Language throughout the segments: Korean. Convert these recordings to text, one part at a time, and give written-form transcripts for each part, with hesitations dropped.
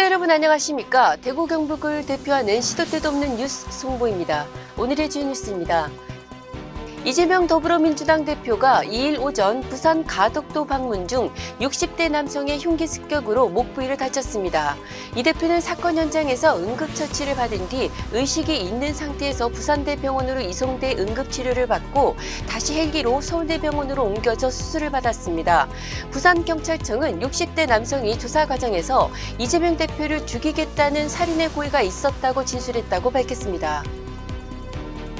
시청자 여러분 안녕하십니까? 대구 경북을 대표하는 시도 때도 없는 뉴스 송보입니다. 오늘의 주요 뉴스입니다. 이재명 더불어민주당 대표가 2일 오전 부산 가덕도 방문 중 60대 남성의 흉기 습격으로 목 부위를 다쳤습니다. 이 대표는 사건 현장에서 응급처치를 받은 뒤 의식이 있는 상태에서 부산대병원으로 이송돼 응급치료를 받고 다시 헬기로 서울대병원으로 옮겨져 수술을 받았습니다. 부산경찰청은 60대 남성이 조사 과정에서 이재명 대표를 죽이겠다는 살인의 고의가 있었다고 진술했다고 밝혔습니다.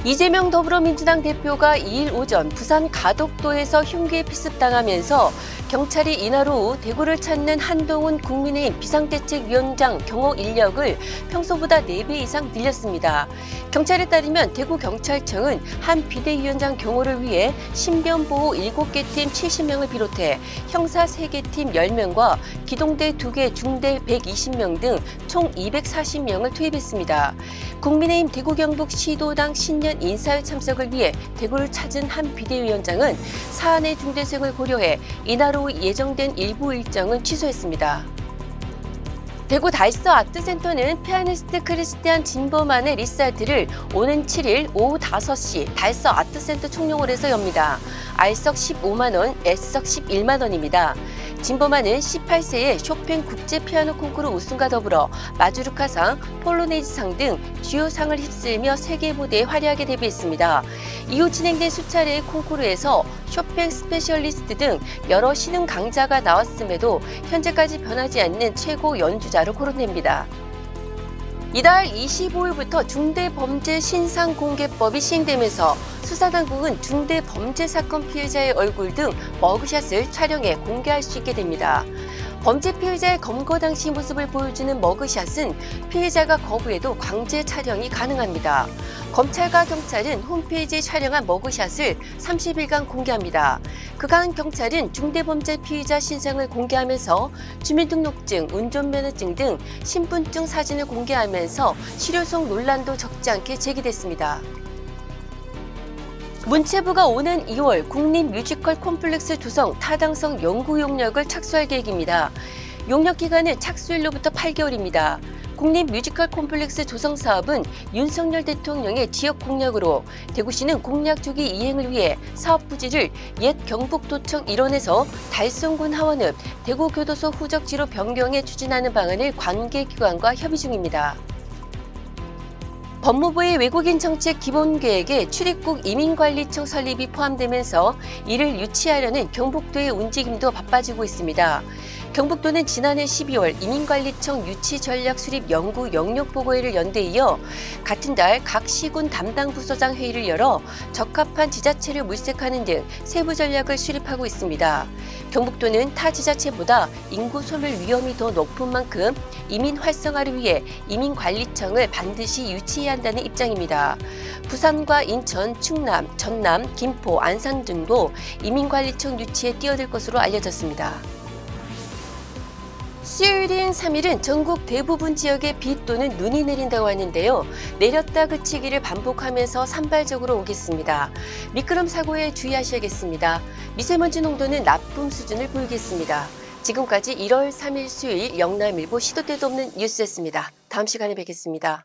이재명 더불어민주당 대표가 2일 오전 부산 가덕도에서 흉기에 피습당하면서 경찰이 이날 오후 대구를 찾는 한동훈 국민의힘 비상대책위원장 경호 인력을 평소보다 4배 이상 늘렸습니다. 경찰에 따르면 대구경찰청은 한 비대위원장 경호를 위해 신변보호 7개 팀 70명을 비롯해 형사 3개 팀 10명과 기동대 2개 중대 120명 등 총 240명을 투입했습니다. 국민의힘 대구 경북 시도당 신년 인사회 참석을 위해 대구를 찾은 한 비대위원장은 사안의 중대성을 고려해 이날 오후 예정된 일부 일정을 취소했습니다. 대구 달서 아트센터는 피아니스트 크리스티안 진버만의 리사이트를 오는 7일 오후 5시 달서 아트센터 총용홀에서 엽니다. R석 15만 원, S석 11만 원입니다. 진버만은 18세에 쇼팽 국제 피아노 콩쿠르 우승과 더불어 마주르카상, 폴로네이즈상 등 주요 상을 휩쓸며 세계 무대에 화려하게 데뷔했습니다. 이후 진행된 수차례의 콩쿠르에서 쇼팽 스페셜리스트 등 여러 신흥 강자가 나왔음에도 현재까지 변하지 않는 최고 연주자로 거론됩니다. 이달 25일부터 중대범죄신상공개법이 시행되면서 수사당국은 중대범죄사건 피해자의 얼굴 등 머그샷을 촬영해 공개할 수 있게 됩니다. 범죄 피해자의 검거 당시 모습을 보여주는 머그샷은 피해자가 거부해도 강제 촬영이 가능합니다. 검찰과 경찰은 홈페이지에 촬영한 머그샷을 30일간 공개합니다. 그간 경찰은 중대범죄 피의자 신상을 공개하면서 주민등록증, 운전면허증 등 신분증 사진을 공개하면서 실효성 논란도 적지 않게 제기됐습니다. 문체부가 오는 2월 국립뮤지컬 콤플렉스 조성 타당성 연구 용역을 착수할 계획입니다. 용역 기간은 착수일로부터 8개월입니다. 국립뮤지컬 콤플렉스 조성 사업은 윤석열 대통령의 지역 공약으로 대구시는 공약 조기 이행을 위해 사업 부지를 옛 경북도청 일원에서 달성군 하원읍 대구교도소 후적지로 변경해 추진하는 방안을 관계기관과 협의 중입니다. 법무부의 외국인 정책 기본계획에 출입국 이민관리청 설립이 포함되면서 이를 유치하려는 경북도의 움직임도 바빠지고 있습니다. 경북도는 지난해 12월 이민관리청 유치 전략 수립 연구 영역 보고회를 연 데 이어 같은 달 각 시군 담당 부서장 회의를 열어 적합한 지자체를 물색하는 등 세부 전략을 수립하고 있습니다. 경북도는 타 지자체보다 인구 소멸 위험이 더 높은 만큼 이민 활성화를 위해 이민관리청을 반드시 유치해야 한다는 입장입니다. 부산과 인천, 충남, 전남, 김포, 안산 등도 이민관리청 유치에 뛰어들 것으로 알려졌습니다. 수요일인 3일은 전국 대부분 지역에 비 또는 눈이 내린다고 하는데요. 내렸다 그치기를 반복하면서 산발적으로 오겠습니다. 미끄럼 사고에 주의하셔야겠습니다. 미세먼지 농도는 나쁨 수준을 보이겠습니다. 지금까지 1월 3일 수요일 영남일보 시도 때도 없는 뉴스였습니다. 다음 시간에 뵙겠습니다.